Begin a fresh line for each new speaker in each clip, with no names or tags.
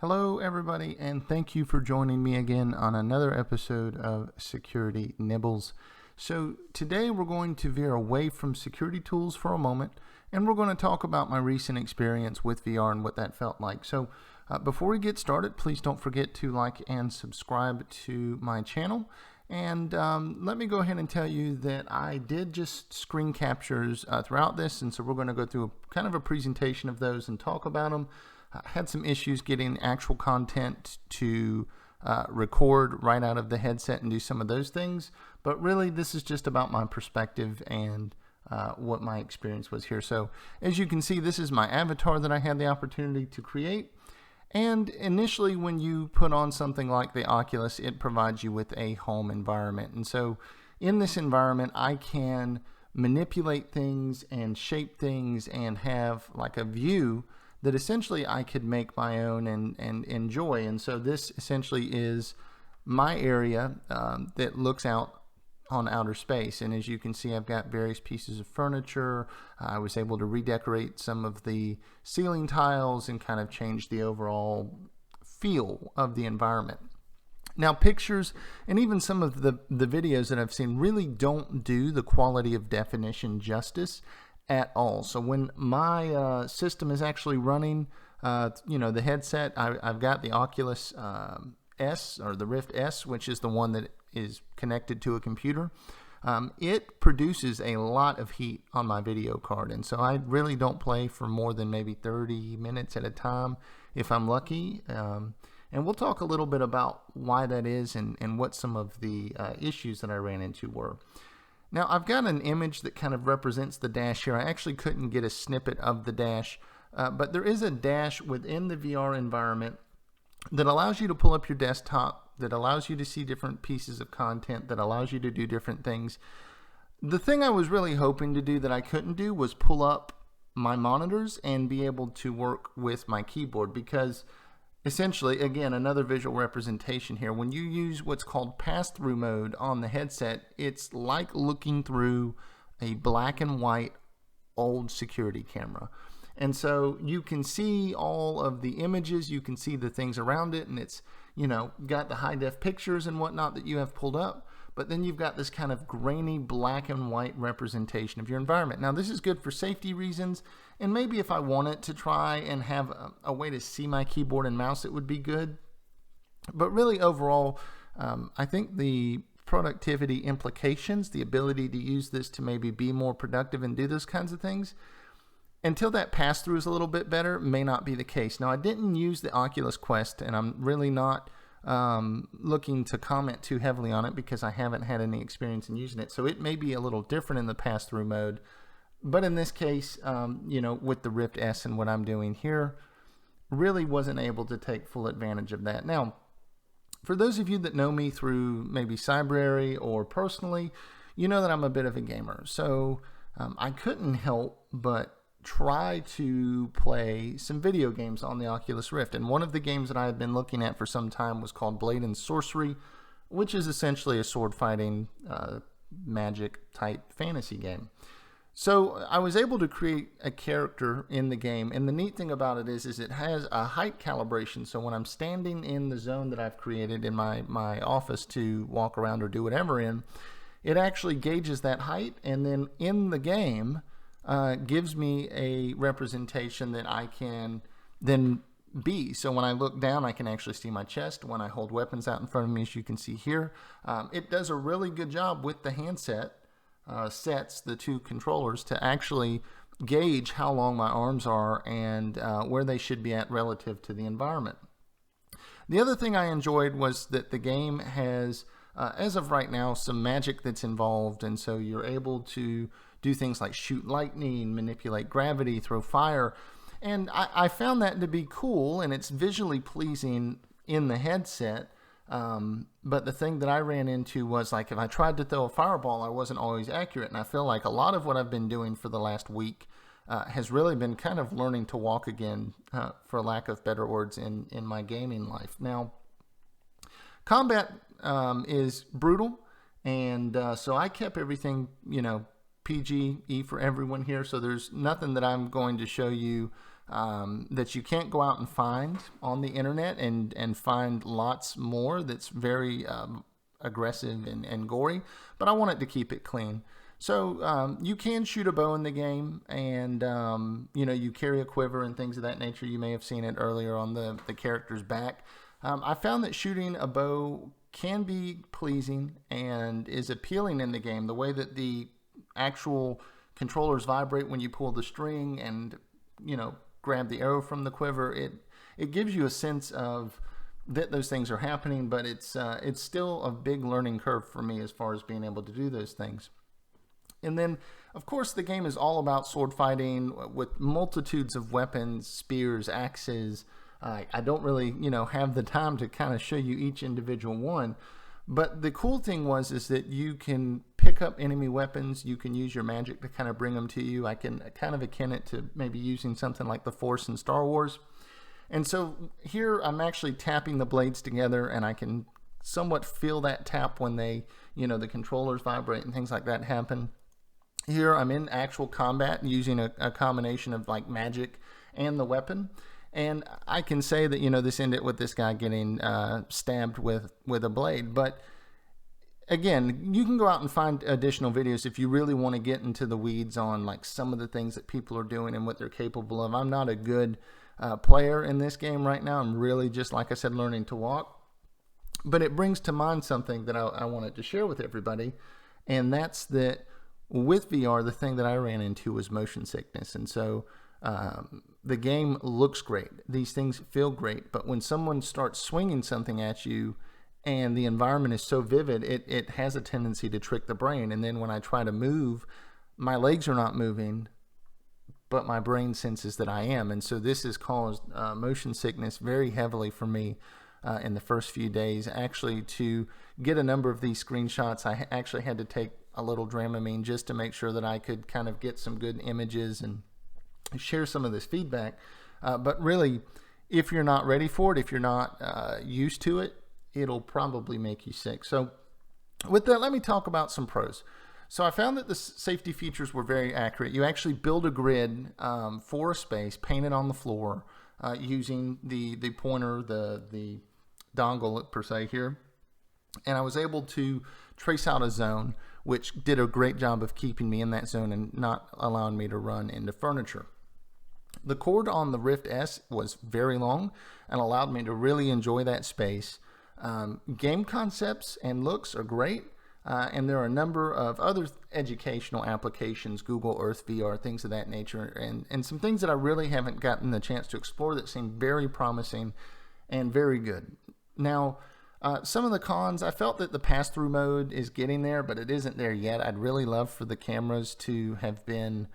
Hello, everybody, and thank you for joining me again on another episode of Security Nibbles. So today we're going to veer away from security tools for a moment, and we're going to talk about my recent experience with VR and what that felt like. So before we get started, please don't forget to like and subscribe to my channel. And let me go ahead and tell you that I did just screen captures throughout this, and so we're going to go through kind of a presentation of those and talk about them. Had some issues getting actual content to record right out of the headset and do some of those things, but really this is just about my perspective and what my experience was here. So as you can see, this is my avatar that I had the opportunity to create. And initially, when you put on something like the Oculus, it provides you with a home environment. And so in this environment, I can manipulate things and shape things and have like a view that essentially I could make my own and enjoy. And so this essentially is my area that looks out on outer space. And as you can see, I've got various pieces of furniture. I was able to redecorate some of the ceiling tiles and kind of change the overall feel of the environment. Now, pictures and even some of the videos that I've seen really don't do the quality of definition justice at all. So when my system is actually running, the headset, I've got the Oculus S, or the Rift S, which is the one that is connected to a computer. It produces a lot of heat on my video card, and so I really don't play for more than maybe 30 minutes at a time if I'm lucky. And we'll talk a little bit about why that is and what some of the issues that I ran into were. Now, I've got an image that kind of represents the dash here. I actually couldn't get a snippet of the dash, but there is a dash within the VR environment that allows you to pull up your desktop, that allows you to see different pieces of content, that allows you to do different things. The thing I was really hoping to do that I couldn't do was pull up my monitors and be able to work with my keyboard, because essentially, again, another visual representation here. When you use what's called pass-through mode on the headset, it's like looking through a black and white old security camera. And so you can see all of the images, you can see the things around it, and it's, got the high-def pictures and whatnot that you have pulled up, but then you've got this kind of grainy black and white representation of your environment. Now, this is good for safety reasons, and maybe if I wanted to try and have a way to see my keyboard and mouse, it would be good. But really, overall, I think the productivity implications, the ability to use this to maybe be more productive and do those kinds of things, until that pass-through is a little bit better, may not be the case. Now, I didn't use the Oculus Quest, and I'm really not looking to comment too heavily on it because I haven't had any experience in using it. So it may be a little different in the pass-through mode. But in this case, with the Rift S and what I'm doing here, really wasn't able to take full advantage of that. Now, for those of you that know me through maybe Cybrary or personally, you know that I'm a bit of a gamer. So I couldn't help but try to play some video games on the Oculus Rift. And one of the games that I had been looking at for some time was called Blade and Sorcery, which is essentially a sword fighting magic type fantasy game. So I was able to create a character in the game, and the neat thing about it is it has a height calibration. So when I'm standing in the zone that I've created in my office to walk around or do whatever in, it actually gauges that height, and then in the game gives me a representation that I can then be. So when I look down, I can actually see my chest. When I hold weapons out in front of me, as you can see here, it does a really good job with the handset sets, the two controllers, to actually gauge how long my arms are and where they should be at relative to the environment. The other thing I enjoyed was that the game has, as of right now, some magic that's involved, and so you're able to do things like shoot lightning, manipulate gravity, throw fire, and I found that to be cool, and it's visually pleasing in the headset. But the thing that I ran into was, like, if I tried to throw a fireball, I wasn't always accurate, and I feel like a lot of what I've been doing for the last week has really been kind of learning to walk again, for lack of better words, in my gaming life. Now, combat is brutal, and so I kept everything, PGE for everyone here, so there's nothing that I'm going to show you that you can't go out and find on the internet and find lots more that's very aggressive and gory, but I wanted to keep it clean. So you can shoot a bow in the game, and you carry a quiver and things of that nature. You may have seen it earlier on the character's back. I found that shooting a bow can be pleasing and is appealing in the game. The way that the actual controllers vibrate when you pull the string and grab the arrow from the quiver, it gives you a sense of that those things are happening, but it's still a big learning curve for me as far as being able to do those things. And then, of course, the game is all about sword fighting with multitudes of weapons, spears, axes. I don't really, have the time to kind of show you each individual one. But the cool thing is that you can pick up enemy weapons. You can use your magic to kind of bring them to you. I can kind of akin it to maybe using something like the Force in Star Wars. And so here I'm actually tapping the blades together, and I can somewhat feel that tap when they, the controllers vibrate and things like that happen. Here I'm in actual combat using a combination of like magic and the weapon. And I can say that, this ended with this guy getting stabbed with a blade. But again, you can go out and find additional videos if you really want to get into the weeds on like some of the things that people are doing and what they're capable of. I'm not a good player in this game right now. I'm really just, like I said, learning to walk. But it brings to mind something that I wanted to share with everybody. And that's that with VR, the thing that I ran into was motion sickness. And so the game looks great. These things feel great. But when someone starts swinging something at you and the environment is so vivid, it has a tendency to trick the brain. And then when I try to move, my legs are not moving, but my brain senses that I am. And so this has caused motion sickness very heavily for me in the first few days. Actually, to get a number of these screenshots, I actually had to take a little Dramamine just to make sure that I could kind of get some good images and share some of this feedback. But really, if you're not ready for it, if you're not used to it, it'll probably make you sick. So with that, let me talk about some pros. So I found that the safety features were very accurate. You actually build a grid for a space, painted on the floor, using the pointer, the dongle per se here. And I was able to trace out a zone, which did a great job of keeping me in that zone and not allowing me to run into furniture. The cord on the Rift S was very long and allowed me to really enjoy that space. Game concepts and looks are great. And there are a number of other educational applications, Google Earth VR, things of that nature, and some things that I really haven't gotten the chance to explore that seem very promising and very good. Now, some of the cons, I felt that the pass-through mode is getting there, but it isn't there yet. I'd really love for the cameras to have been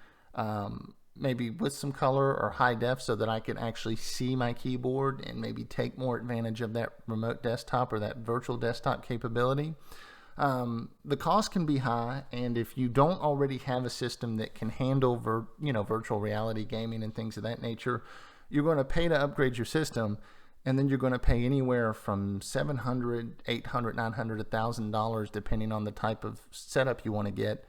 maybe with some color or high def so that I could actually see my keyboard and maybe take more advantage of that remote desktop or that virtual desktop capability. The cost can be high, and if you don't already have a system that can handle virtual reality gaming and things of that nature, you're going to pay to upgrade your system, and then you're going to pay anywhere from $700, $800, $900, $1,000 depending on the type of setup you want to get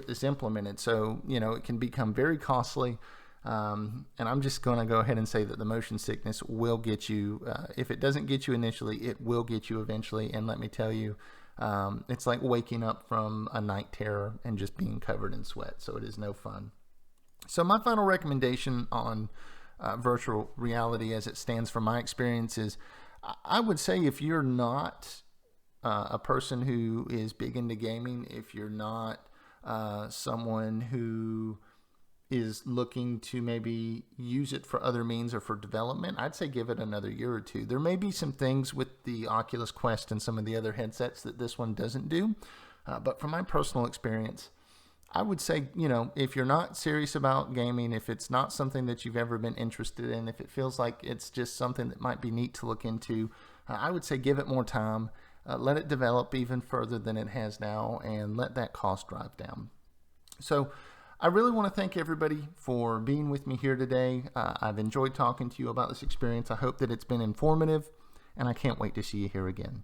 this implemented. So it can become very costly. And I'm just going to go ahead and say that the motion sickness will get you. If it doesn't get you initially, it will get you eventually. And let me tell you, it's like waking up from a night terror and just being covered in sweat. So it is no fun. So my final recommendation on virtual reality as it stands from my experience is, I would say if you're not a person who is big into gaming, if you're not someone who is looking to maybe use it for other means or for development, I'd say give it another year or two. There may be some things with the Oculus Quest and some of the other headsets that this one doesn't do. But from my personal experience, I would say, if you're not serious about gaming, if it's not something that you've ever been interested in, if it feels like it's just something that might be neat to look into, I would say give it more time. Let it develop even further than it has now, and let that cost drive down. So I really want to thank everybody for being with me here today. I've enjoyed talking to you about this experience. I hope that it's been informative, and I can't wait to see you here again.